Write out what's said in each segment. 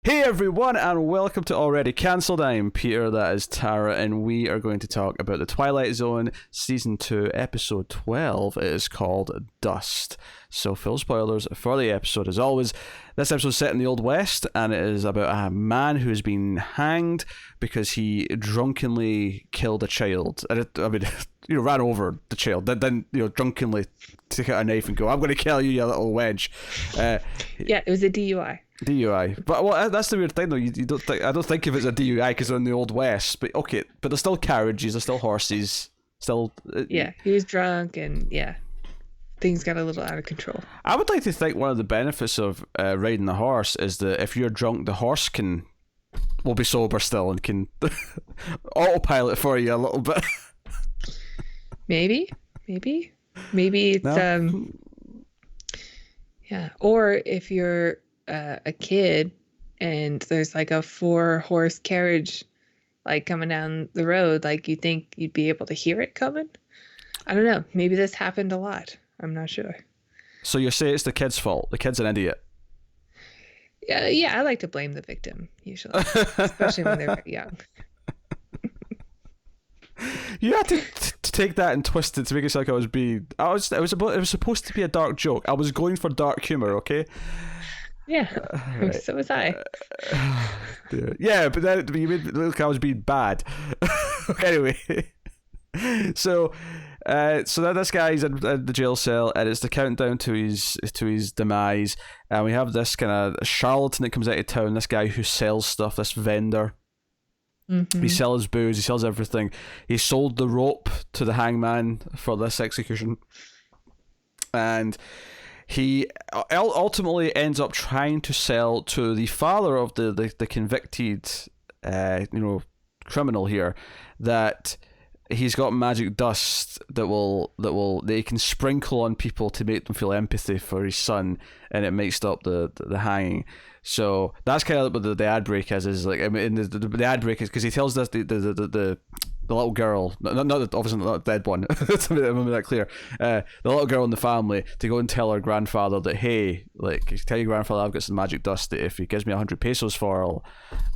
Hey everyone, and welcome to Already Cancelled. I'm Peter, that is Tara, and we are going to talk about the Twilight Zone Season 2, Episode 12. It is called Dust. So, full spoilers for the episode as always. This episode is set in the Old West, and it is about a man who has been hanged because he drunkenly killed a child. Ran over the child, then drunkenly took out a knife and go, "I'm going to kill you, you little wedge." Yeah, it was a DUI. DUI, but that's the weird thing though. You don't think, I don't think if it's a DUI because they're in the Old West, but okay, but there's still carriages, there's still horses, still. Yeah, he was drunk, and things got a little out of control. I would like to think one of the benefits of riding the horse is that if you're drunk, the horse will be sober still and can autopilot for you a little bit. Maybe it's No? yeah. Or if you're a kid and there's like a 4-horse carriage like coming down the road, like you think you'd be able to hear it coming. I don't know. Maybe this happened a lot. I'm not sure. So you say it's the kid's fault. The kid's an idiot. Yeah. I like to blame the victim usually, especially when they're very young. You had to take that and twist it to make it sound like it was supposed to be a dark joke. I was going for dark humor, okay? Yeah, right. So was I. Yeah, but then you made it look like I was being bad. Anyway, so that this guy's in the jail cell, and it's the countdown to his demise, and we have this kind of charlatan that comes out of town. This guy who sells stuff, this vendor. Mm-hmm. He sells booze, he sells everything. He sold the rope to the hangman for this execution, and he ultimately ends up trying to sell to the father of the convicted criminal here that he's got magic dust that he can sprinkle on people to make them feel empathy for his son, and it might stop the hanging. So that's kind of what the ad break is like. I mean, the ad break is because he tells this the little girl, obviously not the dead one. Let's make that clear. The little girl in the family to go and tell her grandfather that, hey, like, tell your grandfather I've got some magic dust that if he gives me 100 pesos for,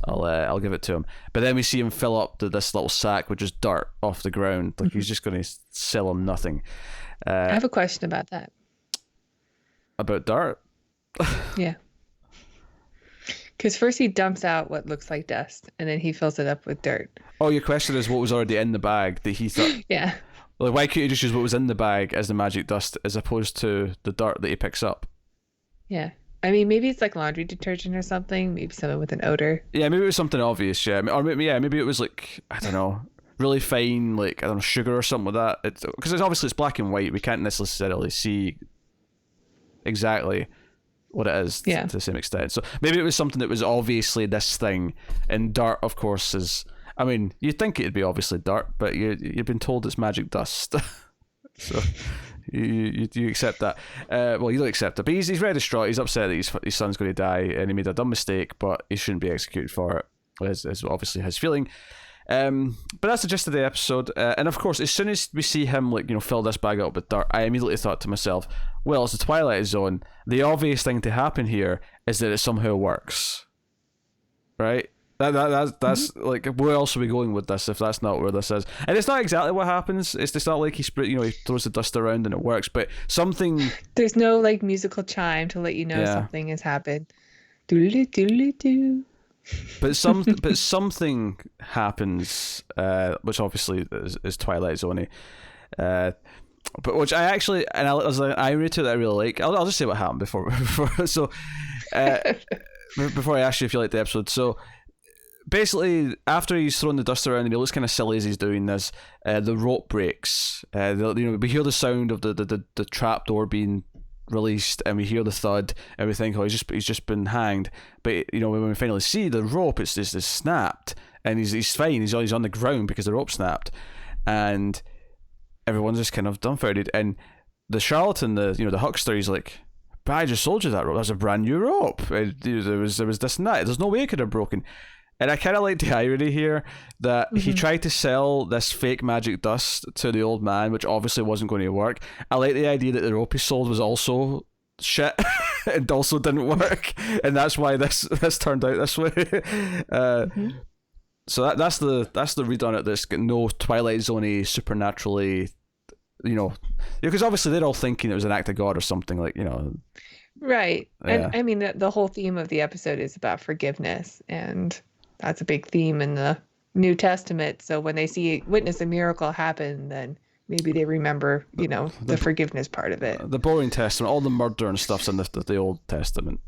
I'll give it to him. But then we see him fill up this little sack with just dirt off the ground, like he's just going to sell him nothing. I have a question about that. About dirt? Yeah. Because first he dumps out what looks like dust, and then he fills it up with dirt. Oh, your question is what was already in the bag that he thought... Yeah. Like, why couldn't you just use what was in the bag as the magic dust as opposed to the dirt that he picks up? Yeah. I mean, maybe it's like laundry detergent or something. Maybe something with an odor. Yeah, maybe it was something obvious, yeah. Or maybe it was like, I don't know, really fine, like, I don't know, sugar or something like that. Because it's black and white. We can't necessarily see exactly what it is to the same extent. So maybe it was something that was obviously this thing, and dirt, of course, is... I mean, you'd think it'd be obviously dirt, but you've been told it's magic dust. So you accept that. Well, you don't accept it, but he's very distraught. He's upset that his son's going to die, and he made a dumb mistake, but he shouldn't be executed for it, is obviously his feeling. But that's the gist of the episode, and of course, as soon as we see him fill this bag up with dirt, I immediately thought to myself, well, it's the Twilight Zone. The obvious thing to happen here is that it somehow works, right? That's like, where else are we going with this if that's not where this is? And it's not exactly what happens. It's just not like he throws the dust around and it works, but something. There's no like musical chime to let you know something has happened. Doodly doodly doo. But something happens, which obviously is Twilight Zone. But which I actually, and there's an irony to it that I really like. I'll just say what happened before so before I ask you if you like the episode. So basically, after he's thrown the dust around and he looks kind of silly as he's doing this, the rope breaks. We hear the sound of the trap door being released, and we hear the thud, and we think, oh, he's just been hanged. But when we finally see the rope, it's snapped, and he's fine. He's on the ground because the rope snapped, and everyone's just kind of dumbfounded. And the charlatan, the huckster, he's like, but I just sold you that rope. That's a brand new rope. There was this and that. There's no way it could have broken. And I kind of like the irony here that he tried to sell this fake magic dust to the old man, which obviously wasn't going to work. I like the idea that the rope he sold was also shit. and also didn't work, and that's why this turned out this way. So that's the read on it. There's no Twilight Zone supernaturally, because obviously they're all thinking it was an act of God or something, like, Right. And Yeah. I mean, the whole theme of the episode is about forgiveness, and that's a big theme in the New Testament. So when they witness a miracle happen, then maybe they remember, the forgiveness part of it. The boring Testament, all the murder and stuff's in the Old Testament.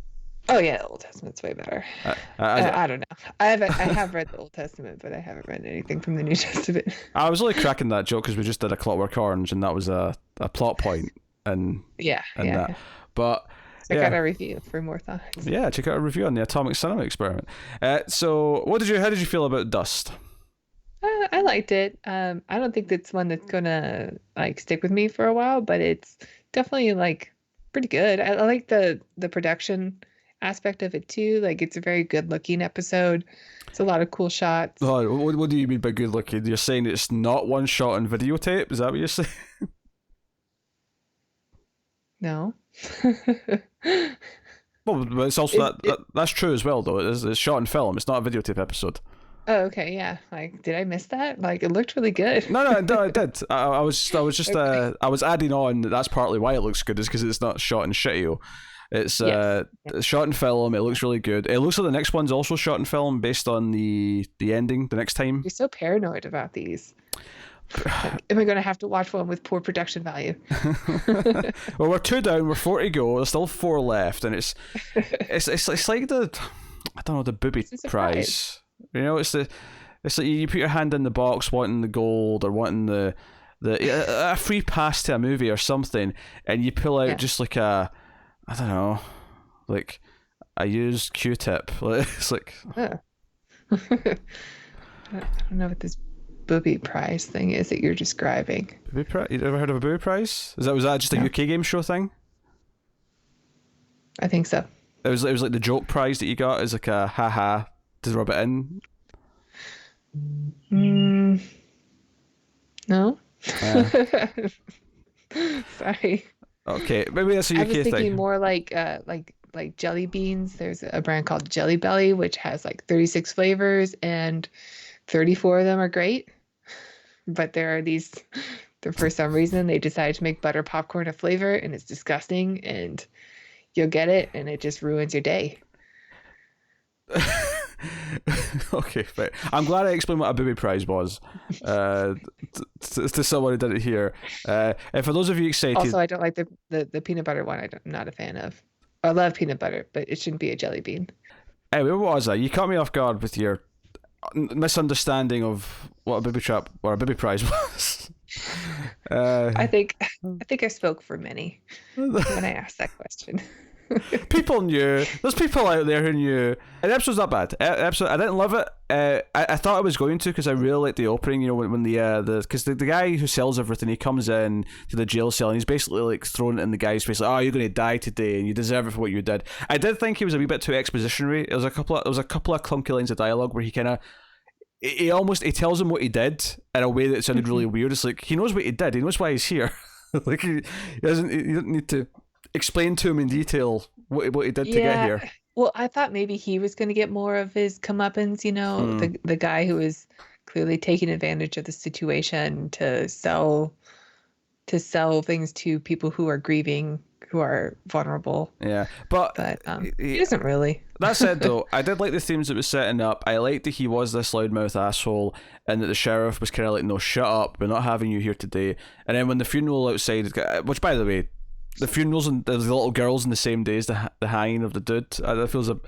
Oh yeah, the Old Testament's way better. I don't know. I have read the Old Testament, but I haven't read anything from the New Testament. I was really cracking that joke because we just did A Clockwork Orange, and that was a plot point, and Yeah. that. But Check out our review for more thoughts. Yeah, check out a review on the Atomic Cinema Experiment. So, how did you feel about Dust? I liked it. I don't think that's one that's gonna like stick with me for a while, but it's definitely like pretty good. I like the production aspect of it too. Like it's a very good looking episode. It's a lot of cool shots. Oh, what do you mean by good looking? You're saying it's not one shot on videotape? Is that what you're saying? No. Well, but it's also that's true as well, though. It's shot in film. It's not a videotape episode. Oh, okay, yeah. Like, did I miss that? Like, it looked really good. No, I did. I was just Okay. I was adding on that that's partly why it looks good is because it's not shot in shitty. It's Yes. it's shot in film. It looks really good. It looks like the next one's also shot in film based on the ending. The next time. You're so paranoid about these. Like, am I going to have to watch one with poor production value? Well, we're 2 down. We're 4 to go. There's still 4 left, and it's like the booby It's a prize. It's like you put your hand in the box wanting the gold or wanting the a free pass to a movie or something, and you pull out just like I don't know, like a used Q-tip. It's like Oh. I don't know what this booby prize thing is that you're describing. booby prize. You ever heard of a booby prize? Was that just a No. UK game show thing? I think so. It was like the joke prize that you got is like a haha to rub it in. No. Uh, Sorry. Okay, maybe that's a I UK was thinking thing. more like jelly beans. There's a brand called Jelly Belly, which has like 36 flavors, and 34 of them are great. But there are these, for some reason, they decided to make butter popcorn a flavor, and it's disgusting, and you'll get it, and it just ruins your day. Okay, fair. I'm glad I explained what a booby prize was to someone who didn't hear. And for those of you excited, Also, I don't like the peanut butter one. I'm not a fan of. I love peanut butter, but it shouldn't be a jelly bean. anyway, what was that? You caught me off guard with your misunderstanding of what a booby trap or a booby prize was. I think I spoke for many when I asked that question. People knew. There's people out there who knew. And the episode's not bad. Episode, I didn't love it. I thought I was going to because I really liked the opening. When because the guy who sells everything, he comes in to the jail cell and he's basically like throwing it in the guy's face, like, "Oh, you're going to die today, and you deserve it for what you did." I did think he was a wee bit too expositionary. There was a couple of clunky lines of dialogue where he kind of. He tells him what he did in a way that sounded really weird. It's like he knows what he did. He knows why he's here. Like he doesn't. He didn't need to explain to him in detail what he did to get here. Well, I thought maybe he was going to get more of his comeuppance, the guy who was clearly taking advantage of the situation to sell things to people who are grieving, who are vulnerable. Yeah, but he isn't really. That said, though, I did like the themes it was setting up. I liked that he was this loudmouth asshole, and that the sheriff was kind of like, "No, shut up. We're not having you here today." And then when the funeral outside, which by the way, the funerals and the little girls in the same day as the hanging of the dude, that feels a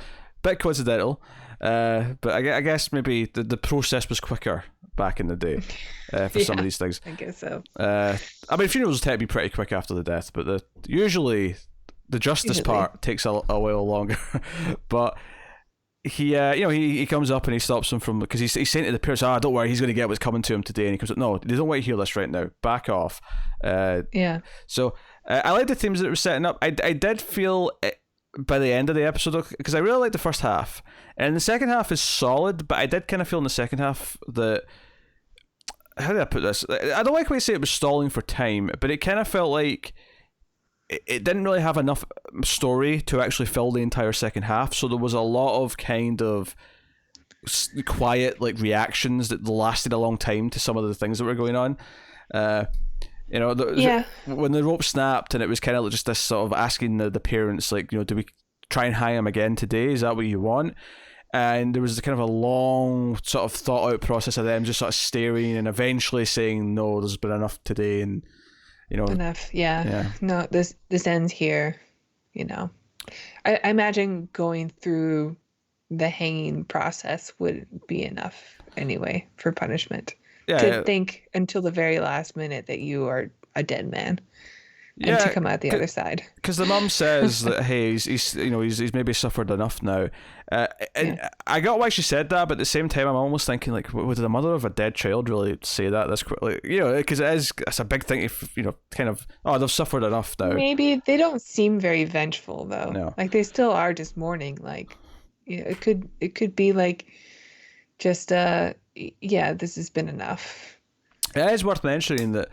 bit coincidental. But I guess maybe the process was quicker back in the day for some of these things. I guess so. I mean, funerals tend to be pretty quick after the death, but usually the justice part takes a while longer. But he comes up and he stops him from, because he's saying to the parents, "Ah, don't worry, he's going to get what's coming to him today." And he comes up, "No, they don't want to hear this right now. Back off." So I like the themes that it was setting up. I did feel by the end of the episode, because I really liked the first half, and the second half is solid, but I did kind of feel in the second half that, how did I put this? I don't like when I say it was stalling for time, but it kind of felt like it didn't really have enough story to actually fill the entire second half. So there was a lot of kind of quiet like reactions that lasted a long time to some of the things that were going on. You know, Yeah. when the rope snapped and it was kind of just this sort of asking the parents, like, you know, do we try and hang him again today? Is that what you want? And there was kind of a long sort of thought out process of them just sort of staring and eventually saying, no, there's been enough today. And, you know, Enough. Yeah. yeah. No, this ends here, you know. I imagine going through the hanging process would be enough anyway for punishment. Yeah. To think until the very last minute that you are a dead man and to Yeah. come out the other side. Because the mum says that, hey, he's you know he's maybe suffered enough now, and Yeah. I got why she said that, but at the same time I'm almost thinking like, would the mother of a dead child really say that this quickly? You know, because it's a big thing. If you know, kind of, oh, they've suffered enough now. Maybe they don't seem very vengeful though. No. Like they still are just mourning. Like, you know, it could be like just yeah, this has been enough. It is worth mentioning that,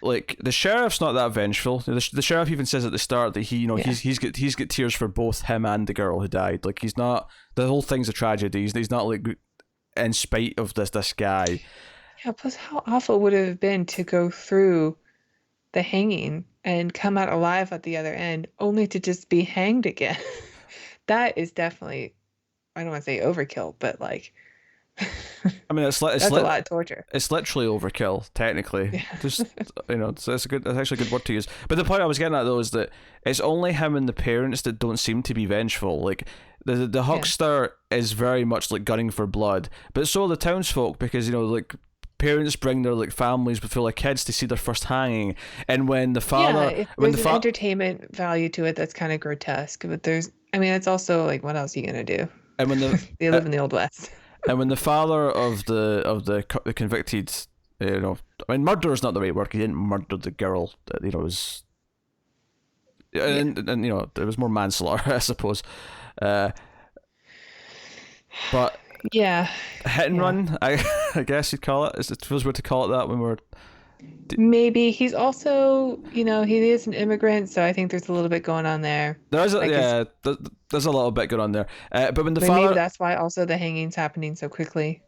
like the sheriff's not that vengeful. The sheriff even says at the start that he, you know, Yeah. he's got tears for both him and the girl who died. Like he's not, the whole thing's a tragedy. He's not like in spite of this guy. Yeah, plus how awful would it have been to go through the hanging and come out alive at the other end only to just be hanged again. That is definitely, I don't want to say overkill, but like I mean, it's that's a lot of torture. it's literally overkill, technically. Yeah. Just, you know, it's that's actually a good word to use. But the point I was getting at though is that it's only him and the parents that don't seem to be vengeful. Like the huckster is very much like gunning for blood, but so are the townsfolk, because, you know, like parents bring their like families full of kids to see their first hanging, and when the father, There's an entertainment value to it that's kind of grotesque, but I mean, it's also like, what else are you gonna do? and when the They live in the Old West. and when the father of the convicted, you know, I mean, murder is not the right word. He didn't murder the girl. You know, it was, and you know, it was more manslaughter, I suppose. But Yeah. hit and run, I guess you'd call it. It feels weird to call it that when we're. Maybe he's also, you know, he is an immigrant, so I think there's a little bit going on there. There's a, Like there's a little bit going on there. But when the maybe father, that's why also the hanging's happening so quickly.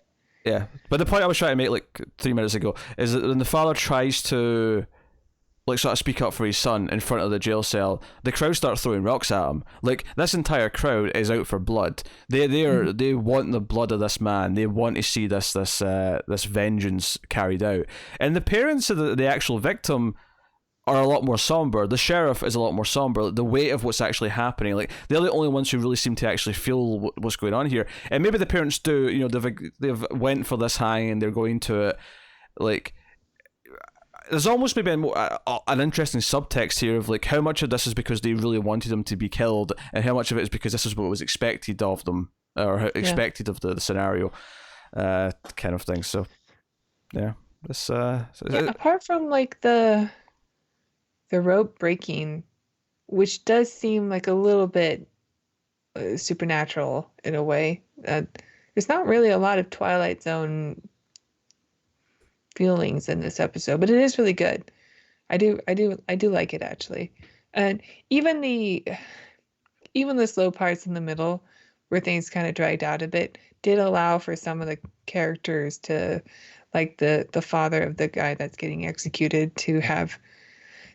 yeah. But the point I was trying to make like 3 minutes ago is that when the father tries to like sort of speak up for his son in front of the jail cell, the crowd start throwing rocks at him. Like this entire crowd is out for blood. They want the blood of this man. They want to see this vengeance carried out. And the parents of the actual victim are a lot more somber. The sheriff is a lot more somber. The weight of what's actually happening, like they're the only ones who really seem to actually feel what's going on here. And maybe the parents do. You know, they've went for this hang and they're going to it. Like, there's almost maybe an interesting subtext here of like how much of this is because they really wanted him to be killed, and how much of it is because this is what was expected of them, or expected of the scenario, kind of thing. So, yeah, this. Apart from like the rope breaking, which does seem like a little bit supernatural in a way. There's not really a lot of Twilight Zone feelings in this episode, but it is really good. I do like it actually. And even the slow parts in the middle where things kind of dragged out a bit did allow for some of the characters to, like the father of the guy that's getting executed, to have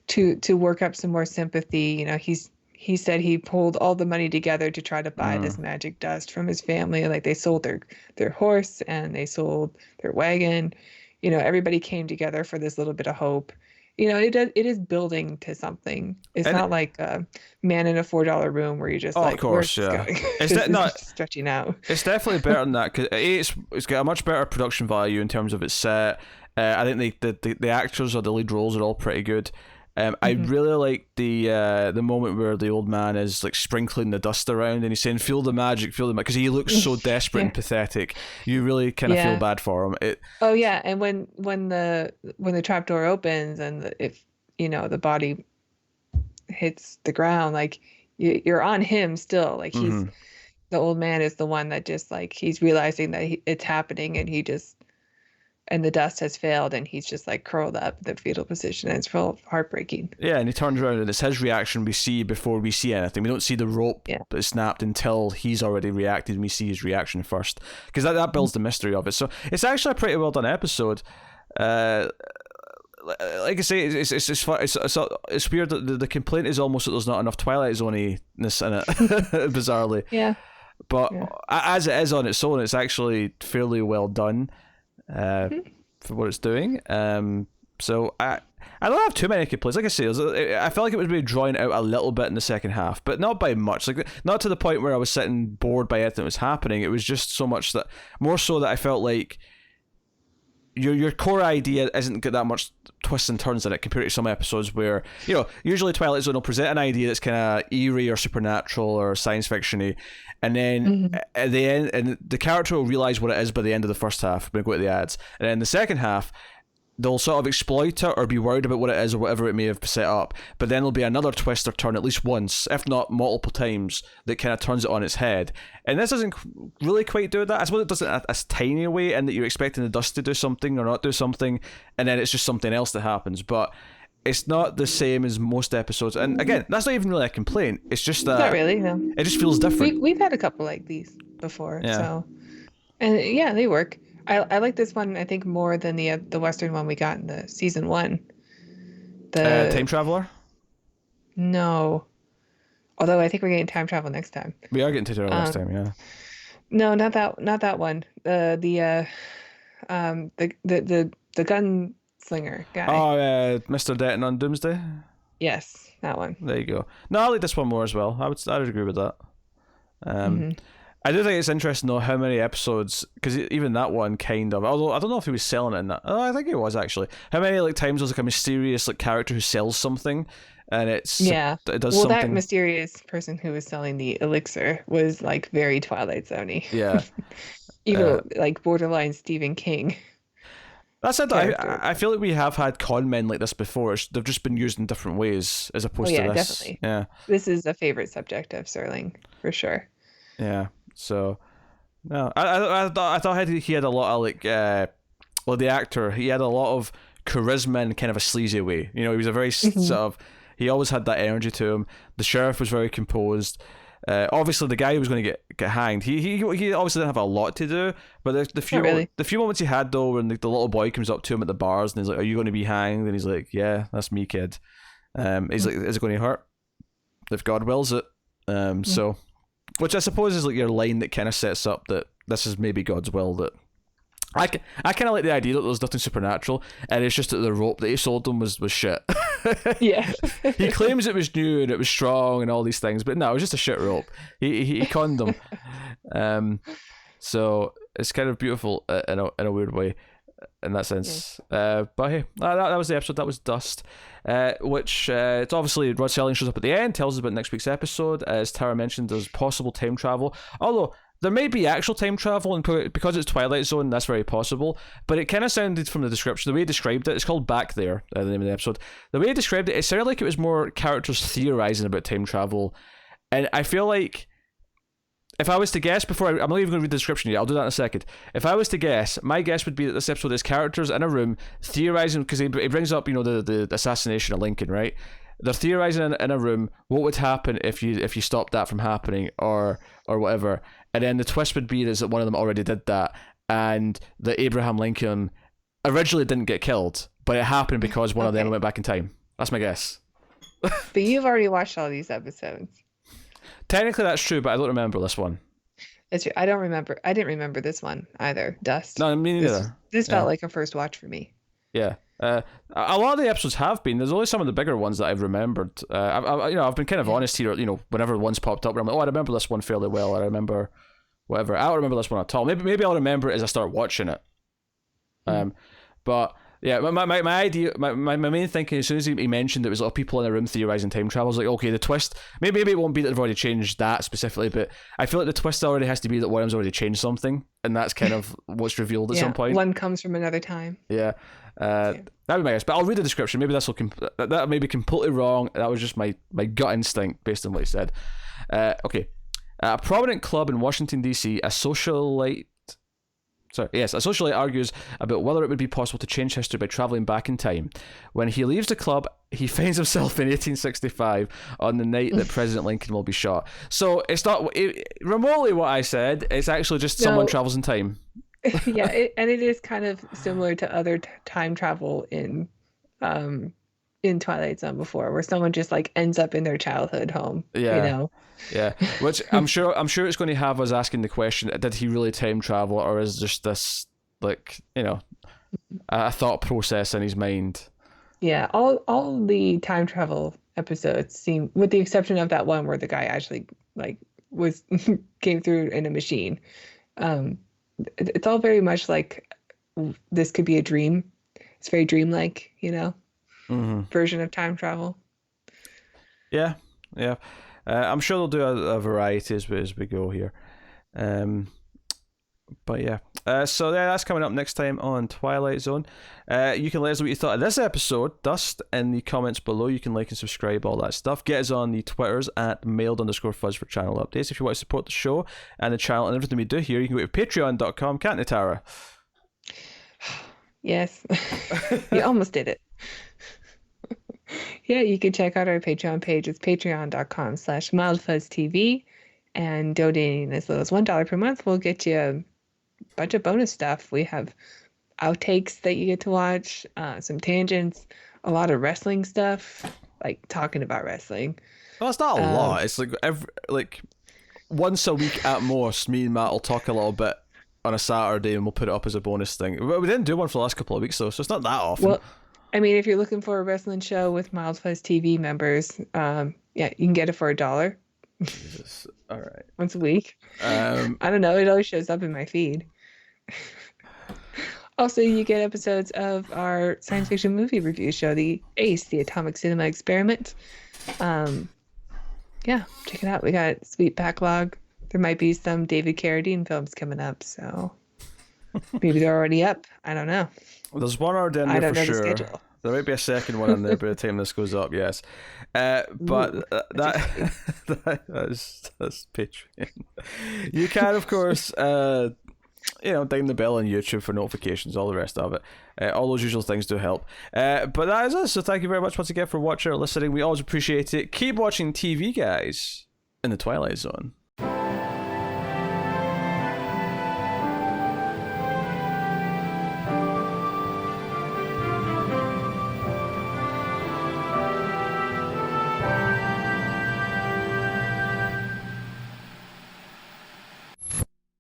to work up some more sympathy. You know, he said he pulled all the money together to try to buy this magic dust from his family. Like they sold their horse and they sold their wagon. You know, everybody came together for this little bit of hope. You know, it is building to something. It's not like a man in a $4 room where you're just like, of course, yeah. It's not stretching out. It's definitely better than that, because it's got a much better production value in terms of its set. I think the actors or the lead roles are all pretty good. I really like the moment where the old man is like sprinkling the dust around and he's saying, "Feel the magic, feel the magic," because he looks so desperate and pathetic. You really kind of feel bad for him. Oh yeah, and when the trapdoor opens and if you know the body hits the ground, like you're on him still. Like the old man is the one that just like he's realizing that it's happening, and he just and the dust has failed, and he's just like curled up in the fetal position, and it's real heartbreaking. Yeah, and he turns around and it's his reaction we see before we see anything. We don't see the rope that is snapped until he's already reacted and we see his reaction first. Because that builds the mystery of it. So it's actually a pretty well done episode. Like I say, it's weird that the complaint is almost that there's not enough Twilight Zone-ness in it, bizarrely. Yeah. But as it is on its own, it's actually fairly well done for what it's doing. So I don't have too many complaints. Like I say, I felt like it was maybe drawing out a little bit in the second half, but not by much. Like not to the point where I was sitting bored by anything that was happening. It was just so much that more so that I felt like your core idea isn't got that much twists and turns in it compared to some episodes where, you know, usually Twilight Zone will present an idea that's kind of eerie or supernatural or science fiction-y, and then at the end, and the character will realize what it is by the end of the first half when we go to the ads, and then the second half they'll sort of exploit it or be worried about what it is or whatever it may have set up, but then there'll be another twist or turn at least once, if not multiple times, that kind of turns it on its head. And this doesn't really quite do that. I suppose it does it in a tiny way in that you're expecting the dust to do something or not do something, and then it's just something else that happens. But it's not the same as most episodes. And again, that's not even really a complaint. It's just that... Not really, no. It just feels different. We've had a couple like these before, so... And yeah, they work. I like this one, I think, more than the Western one we got in the season 1. The Time Traveler? No. Although I think we're getting time travel next time. We are getting Time Traveler next time, yeah. No, not that one. The gunslinger guy. Oh, Mr. Denton on Doomsday? Yes, that one. There you go. No, I like this one more as well. I'd agree with that. I do think it's interesting though how many episodes, because even that one kind of, although I don't know if he was selling it in that. Oh, I think he was actually. How many like times there's like a mysterious like character who sells something, and it does something. That mysterious person who was selling the elixir was like very Twilight Zone-y. Yeah. Even like borderline Stephen King. That's it. I feel like we have had con men like this before. They've just been used in different ways as opposed to this. Definitely. Yeah, this is a favorite subject of Serling for sure. Yeah. So, no, I thought he had a lot of like, well, the actor, he had a lot of charisma in kind of a sleazy way. You know, he was a very sort of, he always had that energy to him. The sheriff was very composed. Obviously, the guy who was going to get hanged, he obviously didn't have a lot to do. But the few moments he had though, when the little boy comes up to him at the bars and he's like, "Are you going to be hanged?" And he's like, "Yeah, that's me, kid." He's like, "Is it going to hurt? If God wills it." So. Which I suppose is like your line that kind of sets up that this is maybe God's will. That I kind of like the idea that there's nothing supernatural, and it's just that the rope that he sold them was shit. Yeah. He claims it was new and it was strong and all these things, but no, it was just a shit rope. He conned them. So it's kind of beautiful in a weird way in that sense. But hey, that was the episode. That was Dust. Which it's obviously Rod Serling shows up at the end, tells us about next week's episode. As Tara mentioned, there's possible time travel, although there may be actual time travel, and because it's Twilight Zone, that's very possible. But it kind of sounded from the description, the way he described it, it's called Back There, the name of the episode. The way he described it, it sounded like it was more characters theorizing about time travel, and I feel like if I was to guess I'm not even going to read the description yet, I'll do that in a second. If I was to guess, my guess would be that this episode is characters in a room theorizing, because he brings up, you know, the assassination of Lincoln, right? They're theorizing in a room what would happen if you stopped that from happening or whatever. And then the twist would be that one of them already did that, and that Abraham Lincoln originally didn't get killed, but it happened because one of them went back in time. That's my guess. But you've already watched all these episodes. Technically, that's true, but I don't remember this one. It's true. I don't remember. I didn't remember this one either. Dust. No, me neither. This felt like a first watch for me. Yeah. A lot of the episodes have been. There's only some of the bigger ones that I've remembered. I've been kind of honest here. You know, whenever one's popped up, where I'm like, oh, I remember this one fairly well. I remember whatever. I don't remember this one at all. Maybe I'll remember it as I start watching it. But yeah, my idea, my main thinking, as soon as he mentioned it was like people in a room theorizing time travel, I was like, okay, the twist, maybe it won't be that they've already changed that specifically, but I feel like the twist already has to be that one of them's already changed something, and that's kind of what's revealed at some point. One comes from another time. Yeah. That'd be my guess, but I'll read the description. Maybe that may be completely wrong. That was just my gut instinct based on what he said. Okay. At a prominent club in Washington, D.C., a socialite A socialite argues about whether it would be possible to change history by travelling back in time. When he leaves the club, he finds himself in 1865 on the night that President Lincoln will be shot. So it's not remotely what I said. It's actually just someone travels in time. Yeah, and it is kind of similar to other time travel in Twilight Zone before, where someone just like ends up in their childhood home. Yeah. You know? Yeah, which I'm sure it's going to have us asking the question: did he really time travel, or is just this like a thought process in his mind? Yeah, all the time travel episodes seem, with the exception of that one where the guy actually like came through in a machine. It's all very much like this could be a dream. It's very dreamlike, version of time travel. Yeah. I'm sure they'll do a variety as we go here. But yeah. So that's coming up next time on Twilight Zone. You can let us know what you thought of this episode, Dust, in the comments below. You can like and subscribe, all that stuff. Get us on the Twitters at mailed_fuzz for channel updates. If you want to support the show and the channel and everything we do here, you can go to patreon.com, can't you, Tara? Yes. You almost did it. Yeah, you can check out our Patreon page. It's patreon.com/mildfuzztv, and donating as little as $1 per month will get you a bunch of bonus stuff. We have outtakes that you get to watch, some tangents, a lot of wrestling stuff, like talking about wrestling. Well, it's not a lot. It's like once a week at most, me and Matt will talk a little bit on a Saturday and we'll put it up as a bonus thing. We didn't do one for the last couple of weeks though, so it's not that often. Well, I mean, if you're looking for a wrestling show with Mild Fuzz TV members, you can get it for $1. Jesus. All right. Once a week. I don't know. It always shows up in my feed. Also, you get episodes of our science fiction movie review show, the ACE, the Atomic Cinema Experiment. Check it out. We got a sweet backlog. There might be some David Carradine films coming up, so maybe they're already up. I don't know. There's one already in there for sure. The schedule. There might be a second one in there by the time this goes up, yes. But that's Patreon. You can, of course, ding the bell on YouTube for notifications, all the rest of it. All those usual things do help. But that is us, so thank you very much once again for watching or listening. We always appreciate it. Keep watching TV, guys, in the Twilight Zone.